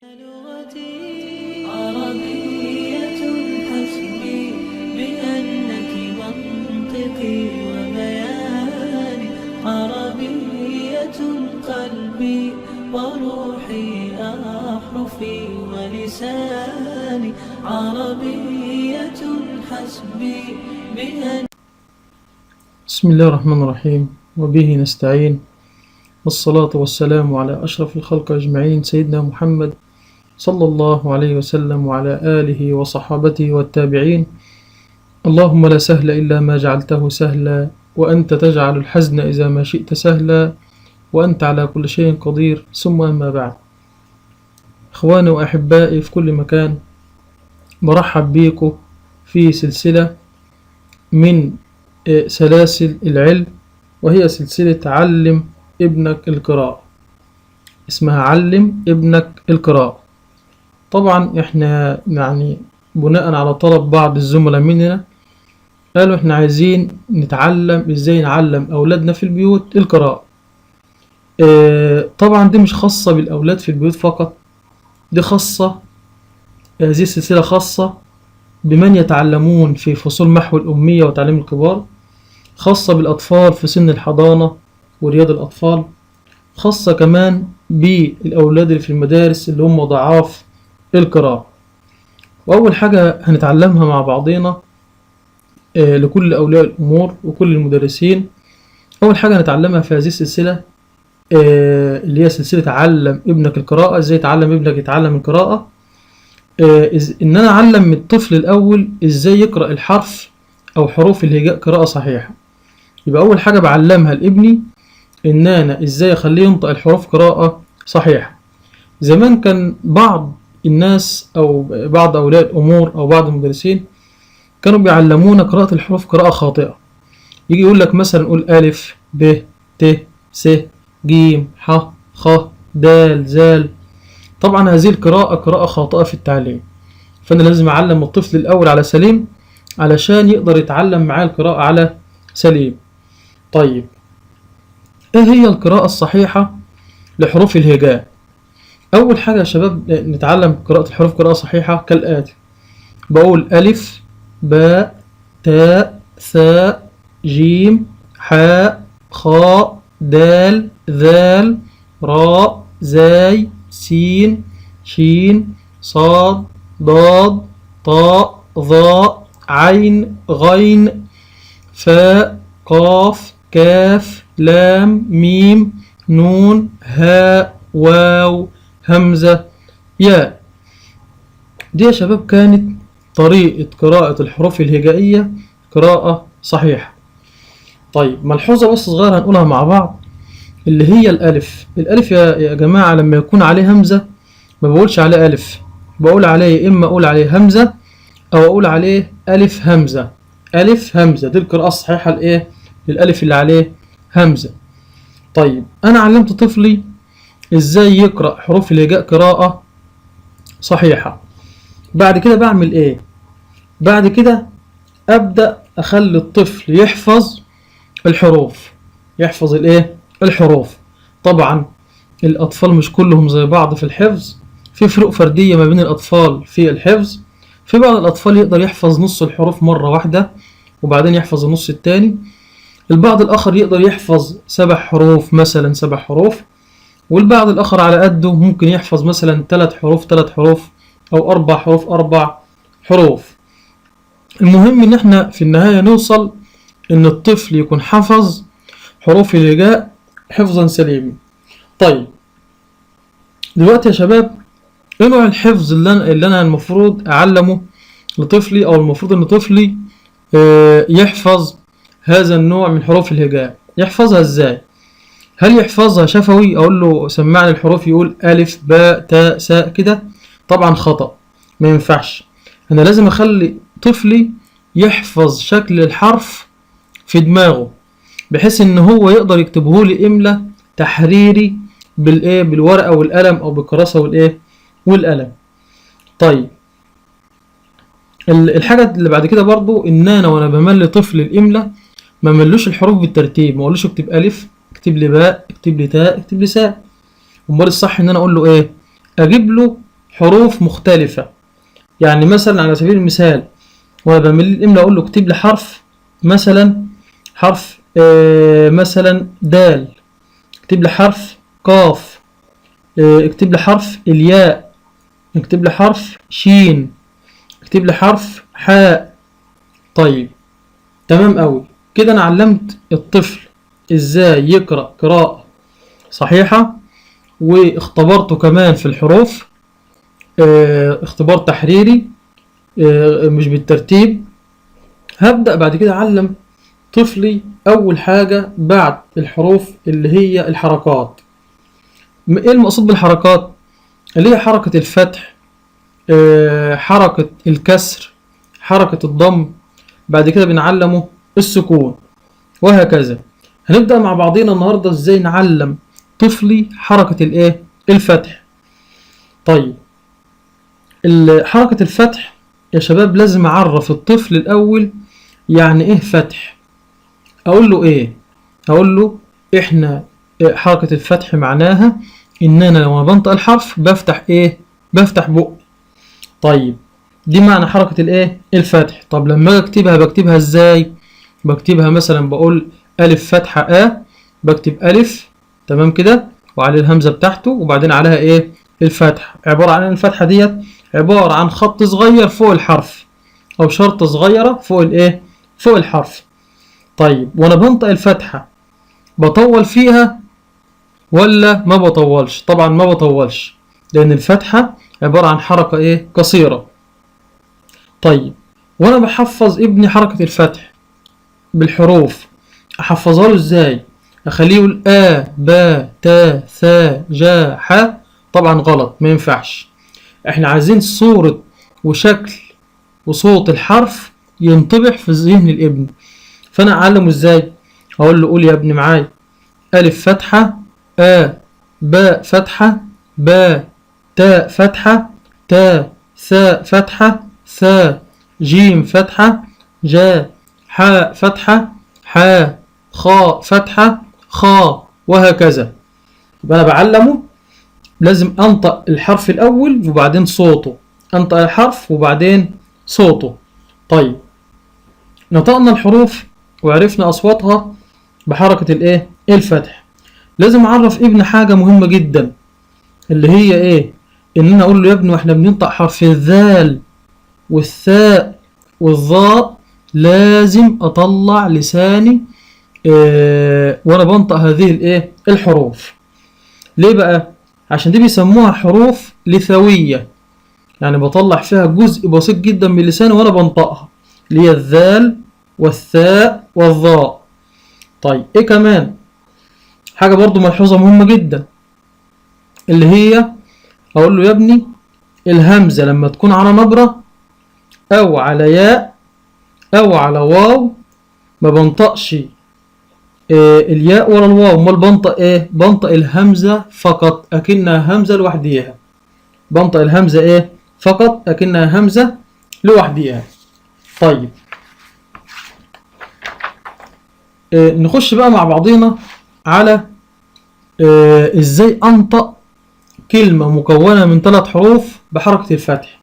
لغتي عربية حسبي بأنك منطقي وبياني عربية قلبي وروحي أحرفي ولساني عربية حسبي بأنك. بسم الله الرحمن الرحيم، وبه نستعين، والصلاة والسلام على أشرف الخلق أجمعين، سيدنا محمد صلى الله عليه وسلم وعلى آله وصحابته والتابعين. اللهم لا سهل إلا ما جعلته سهلا، وأنت تجعل الحزن إذا ما شئت سهلا، وأنت على كل شيء قدير. ثم أما بعد، إخواني وأحبائي في كل مكان، برحب بيكم في سلسلة من سلاسل العلم، وهي سلسلة علم ابنك القراءة. اسمها علم ابنك القراءة. طبعا احنا بناء على طلب بعض الزملاء مننا، قالوا احنا عايزين نتعلم ازاي نعلم اولادنا في البيوت القراءة. طبعا دي مش خاصة بالاولاد في البيوت فقط، دي خاصة، هذه السلسلة خاصة بمن يتعلمون في فصول محو الأمية وتعليم الكبار، خاصة بالأطفال في سن الحضانة ورياض الأطفال، خاصة كمان بالأولاد اللي في المدارس اللي هم ضعاف القراءة. وأول حاجة هنتعلمها مع بعضينا لكل أولياء الأمور وكل المدرسين، أول حاجة هنتعلمها في هذه السلسلة اللي هي سلسلة علم ابنك القراءة. إزاي تعلم ابنك يتعلم القراءة؟ إن أنا أعلم الطفل الأول إزاي يقرأ الحرف أو حروف الهجاء قراءة صحيحة. يبقى أول حاجة بعلمها لابني إن أنا إزاي أخليه ينطق الحروف قراءة صحيحة. زمان كان بعض الناس أو بعض أولياء الأمور أو بعض المدرسين كانوا بيعلمونا قراءة الحروف قراءة خاطئة. يجي يقول لك مثلا قول ألف ب ت س ج ح خ د ذال. طبعا هذه القراءة قراءة خاطئة في التعليم، فأنا لازم أعلم الطفل الأول على سليم علشان يقدر يتعلم معاه القراءة على سليم. طيب، ايه هي القراءة الصحيحة لحروف الهجاء؟ أول حاجة يا شباب نتعلم قراءة الحروف قراءة صحيحة كالآتي: بقول ألف باء تاء ثاء جيم حاء خاء دال ذال راء زاي سين شين صاد ضاد طاء ظاء عين غين فاء قاف كاف لام ميم نون هاء واو همزة ياء. دي يا شباب كانت طريقة قراءة الحروف الهجائية قراءة صحيحة. طيب، ملحوظة بس صغيرة هنقولها مع بعض، اللي هي الألف. الألف يا جماعة لما يكون عليه همزة ما بقولش عليه ألف، بقول عليه إما أقول عليه همزة أو أقول عليه ألف همزة. ألف همزة دي القراءة الصحيحة لإيه؟ للألف اللي عليه همزة. طيب، أنا علمت طفلي إزاي يقرأ حروف الهجاء قراءة صحيحة. بعد كده بعمل إيه؟ بعد كده أبدأ أخلي الطفل يحفظ الحروف. يحفظ الإيه؟ الحروف. طبعا الأطفال مش كلهم زي بعض في الحفظ، في فروق فردية ما بين الأطفال في الحفظ. في بعض الأطفال يقدر يحفظ نص الحروف مرة واحدة وبعدين يحفظ النص التاني. البعض الآخر يقدر يحفظ 7 حروف، مثلا 7 حروف، والبعض الآخر على قده ممكن يحفظ مثلا 3 حروف 3 حروف أو 4 حروف 4 حروف. المهم إن احنا في النهاية نوصل إن الطفل يكون حفظ حروف الهجاء حفظا سليما. طيب، دلوقتي يا شباب، ايه نوع الحفظ اللي أنا المفروض أعلمه لطفلي، أو المفروض إن طفلي يحفظ هذا النوع من حروف الهجاء؟ يحفظها ازاي؟ هل يحفظها شفوي اقول له سمعني الحروف يقول الف باء تاء ساء كده؟ طبعا خطأ، ما ينفعش. انا لازم اخلي طفلي يحفظ شكل الحرف في دماغه، بحيث ان هو يقدر يكتبه لي املا تحريري بالورقه والقلم، او بالكراسه والقلم. طيب، الحاجة اللي بعد كده برضو ان انا وانا بملي طفل الاملا ما ملوش الحروف بالترتيب، ما اقولوش اكتب الف اكتب لي باء اكتب لي تاء اكتب لي ساء. امال الصح ان انا اقول له ايه؟ اجيب له حروف مختلفة. يعني مثلا على سبيل المثال وانا بعمل الاملاء اقول له اكتب لي حرف، مثلا حرف مثلا دال، اكتب لي حرف قاف، اكتب لي حرف الياء، اكتب لي حرف شين، اكتب لي حرف حاء. طيب تمام قوي كده، انا علمت الطفل ازاي يقرأ قراءة صحيحة، واختبرته كمان في الحروف اختبار تحريري مش بالترتيب. هبدأ بعد كده أعلم طفلي أول حاجة بعد الحروف اللي هي الحركات. إيه المقصود بالحركات؟ اللي هي حركة الفتح، حركة الكسر، حركة الضم. بعد كده بنعلمه السكون وهكذا. هنبدأ مع بعضينا النهاردة إزاي نعلم طفلي حركة الإيه؟ الفتح. طيب حركة الفتح يا شباب لازم أعرف الطفل الأول يعني إيه فتح. أقول له إيه؟ أقول له إحنا حركة الفتح معناها إن أنا لما بنطق الحرف بفتح إيه؟ بفتح بقي. طيب دي معنى حركة الإيه؟ الفتح. طب لما أكتبها بكتبها إزاي؟ بكتبها مثلا بقول ألف فتحة بكتب ألف، تمام كده، وعلى الهمزة بتاعته وبعدين عليها إيه؟ الفتحة. عبارة عن الفتحة ديت عبارة عن خط صغير فوق الحرف أو شرطة صغيرة فوق الإيه؟ فوق الحرف. طيب وأنا بنطق الفتحة بطول فيها ولا ما بطولش؟ طبعا ما بطولش، لأن الفتحة عبارة عن حركة إيه؟ قصيرة. طيب وأنا بحفظ ابني حركة الفتح بالحروف أحفظها له إزاي؟ أخليه يقول با تا ثا جا ح؟ طبعا غلط، ما ينفعش. احنا عايزين صورة وشكل وصوت الحرف ينطبع في ذهن الابن. فانا اعلمه ازاي؟ هقول له قول يا ابني معايا الف فتحة، باء فتحة، با، تاء فتحة، تا، ثاء فتحة، ثا، جيم فتحة، جا، حاء فتحة، حا، خاء فتحة، خا، وهكذا. يبقى انا بعلمه لازم انطق الحرف الاول وبعدين صوته، انطق الحرف وبعدين صوته. طيب نطقنا الحروف وعرفنا اصواتها بحركة الايه؟ الفتح. لازم اعرف ابن حاجة مهمة جدا اللي هي ايه؟ ان انا اقول له يا ابني واحنا بننطق حرف الذال والثاء والظاء لازم اطلع لساني وانا بنطق هذه الايه؟ الحروف. ليه بقى؟ عشان دي بيسموها حروف لثوية، يعني بطلع فيها جزء بسيط جدا من لساني وانا بنطقها، اللي هي الذال والثاء والظاء. طيب ايه كمان؟ حاجة برضو ملحوظة مهمة جدا اللي هي اقول له يا ابني الهمزة لما تكون على نبرة او على ياء او على واو ما بنطقش الياء ولا الواو، امال بنطق ايه؟ بنطق الهمزة فقط اكنها همزة لوحديها. بنطق الهمزة ايه؟ فقط اكنها همزة لوحديها. طيب نخش بقى مع بعضينا على ازاي انطق كلمة مكونة من 3 حروف بحركة الفتح.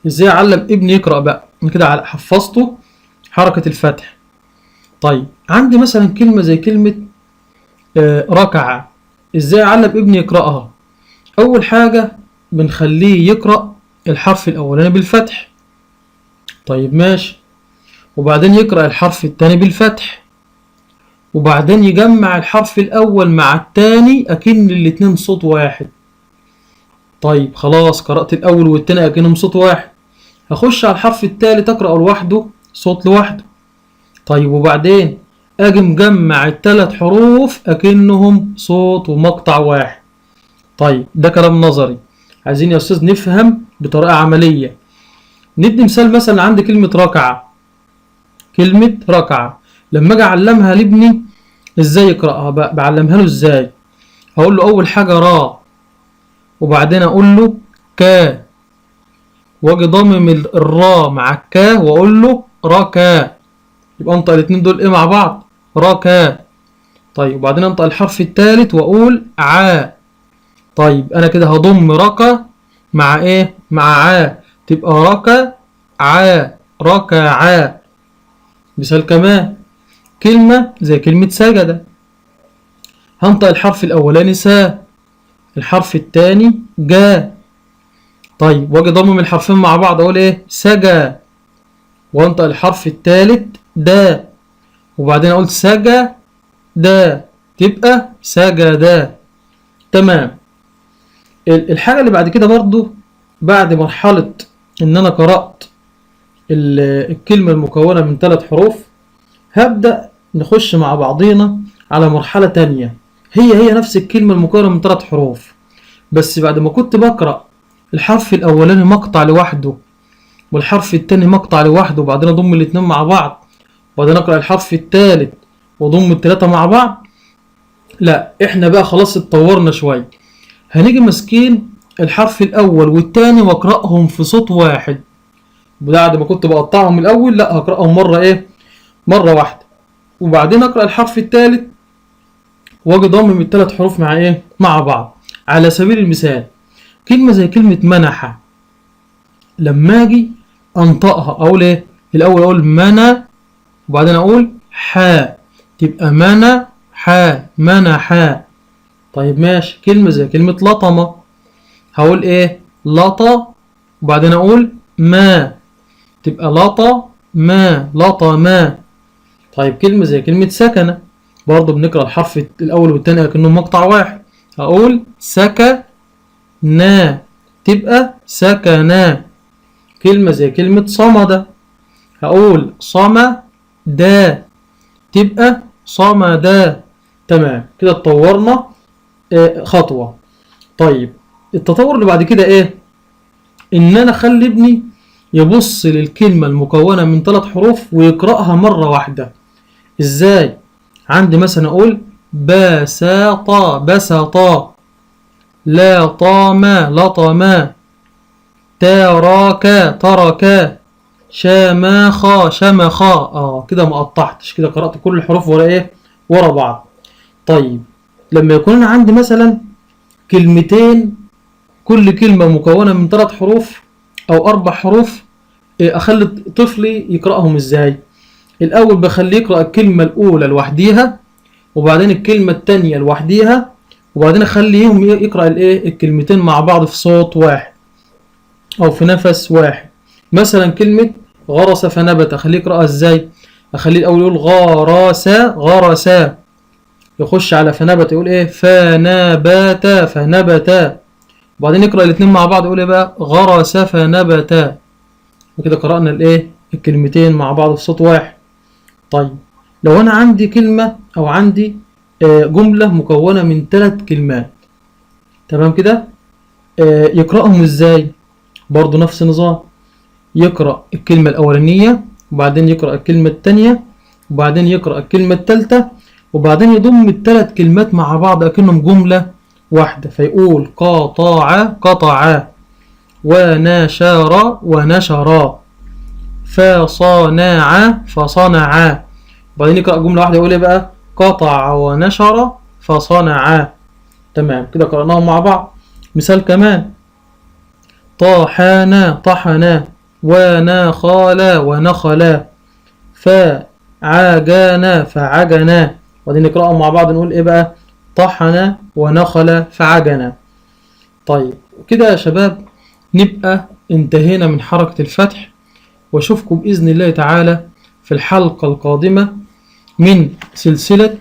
ازاي اعلم ابني يقرأ بقى؟ انا كده حفظته حركة الفتح. طيب عندي مثلا كلمة زي كلمة ركع، ازاي اعلم ابني يقرأها؟ اول حاجة بنخليه يقرأ الحرف الاولاني بالفتح. طيب ماشي، وبعدين يقرأ الحرف الثاني بالفتح، وبعدين يجمع الحرف الاول مع الثاني اكن الاتنين صوت واحد. طيب خلاص قرأت الاول والثاني اكنهم صوت واحد، هخش على الحرف الثالث اقرأه لوحده صوت لوحده. طيب وبعدين اجي مجمع ال3 حروف اكنهم صوت ومقطع واحد. طيب ده كلام نظري، عايزين يا استاذ نفهم بطريقة عملية. ندي مثال، مثلا عندي كلمة ركعة. كلمة ركعة لما اجي اعلمها لابني ازاي يقرأها بعلمها له ازاي؟ هقول له اول حاجة را، وبعدين اقول له كا، واجي ضمم الراء مع الكا واقول له ركا. يبقى انطق الاتنين دول ايه مع بعض؟ ركا. طيب وبعدين انطق الحرف الثالث واقول عا. طيب انا كده هضم ركا مع ايه؟ مع عا، تبقى ركع، ركع. مثال كمان، كلمة زي كلمة سجد، هنطق الحرف الأولاني سا، الحرف التاني جا. طيب واجي ضمم الحرفين مع بعض أقول إيه؟ سجا، وانطق الحرف التالت دا، وبعدين أقول سجا دا، تبقى سجدا. تمام. الحاجة اللي بعد كده برضو، بعد مرحلة إن أنا قرأت الكلمة المكونة من 3 حروف، هبدأ نخش مع بعضينا على مرحلة تانية، هي نفس الكلمة المكونة من 3 حروف، بس بعد ما كنت بقرأ الحرف الأولاني مقطع لوحده والحرف التاني مقطع لوحده وبعدين أضم الاتنين مع بعض وبعدين أقرأ الحرف التالت وأضم ال3 مع بعض، لا إحنا بقى خلاص اتطورنا شوية، هنيجي ماسكين الحرف الأول والتاني وأقرأهم في صوت واحد. بعد ما كنت بقطعهم الأول، لا هقرأهم مرة إيه؟ مرة واحدة، وبعدين أقرأ الحرف التالت واجي ضمم ال3 حروف مع ايه؟ مع بعض. على سبيل المثال كلمة زي كلمة منح، لما اجي انطقها اقول ايه؟ الاول اقول منى وبعدين اقول حا، تبقى منى حا، منحا. طيب ماشي. كلمة زي كلمة لطمة، هقول ايه؟ لطا وبعدين اقول ما، تبقى لطا ما، لطما. طيب كلمة زي كلمة سكنة، برضه بنقرأ الحرف الأول والتاني لكنهم مقطع واحد، هقول سكنا، تبقى سكنا. كلمة زي كلمة صمد، هقول صمدا، تبقى صمدا. تمام كده اتطورنا خطوة. طيب التطور اللي بعد كده ايه؟ ان انا اخلي ابني يبص للكلمة المكونة من 3 حروف ويقرأها مرة واحدة. ازاي؟ عندي مثلا اقول بساطا، بساطا، لاطاما، لطما، تراكا، تركا، شماخا، شمخا. كده ما قطعتش، كده قرأت كل الحروف ورا ايه؟ ورا بعض. طيب لما يكون انا عندي مثلا كلمتين كل كلمة مكونة من 3 حروف او 4 حروف، اخلي طفلي يقرأهم ازاي؟ الاول بخليه يقرأ الكلمة الاولى لوحديها وبعدين الكلمة التانية لوحديها وبعدين اخليهم يقرأ الايه؟ الكلمتين مع بعض في صوت واحد او في نفس واحد. مثلا كلمة غرس فنبت، اخليه يقرأها ازاي؟ اخليه الاول يقول غرس، غرس، يخش على فنبت يقول ايه؟ فنبت، فنبت، وبعدين يقرأ الاتنين مع بعض يقول ايه بقى؟ غرس فنبت. وكده قرأنا الايه؟ الكلمتين مع بعض في صوت واحد. طيب لو انا عندي كلمة او عندي جملة مكونة من 3 كلمات، تمام كده، يقرأهم ازاي؟ برضو نفس النظام، يقرأ الكلمة الاولانية وبعدين يقرأ الكلمة التانية وبعدين يقرأ الكلمة التالتة وبعدين يضم ال3 كلمات مع بعض اكنهم جملة واحدة، فيقول قطع، قطع، ونشر، ونشر، فصنع، فصنع، وبعدين يقرأ جملة واحدة يقول ايه بقى؟ قطع ونشر فصنع. تمام كده قرأناهم مع بعض. مثال كمان، طحنا، طحنا، ونخلا، ونخلا، فعجنا، فعجنا، وبعدين نقرأهم مع بعض نقول ايه بقى؟ طحنا ونخلا فعجنا. طيب كده يا شباب نبقى انتهينا من حركة الفتح، واشوفكم بإذن الله تعالى في الحلقة القادمة من سلسلة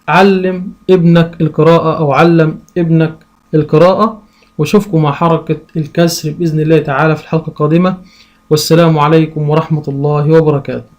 علم ابنك القراءة أو علم ابنك القراءة، واشوفكم مع حركة الكسر بإذن الله تعالى في الحلقة القادمة. والسلام عليكم ورحمة الله وبركاته.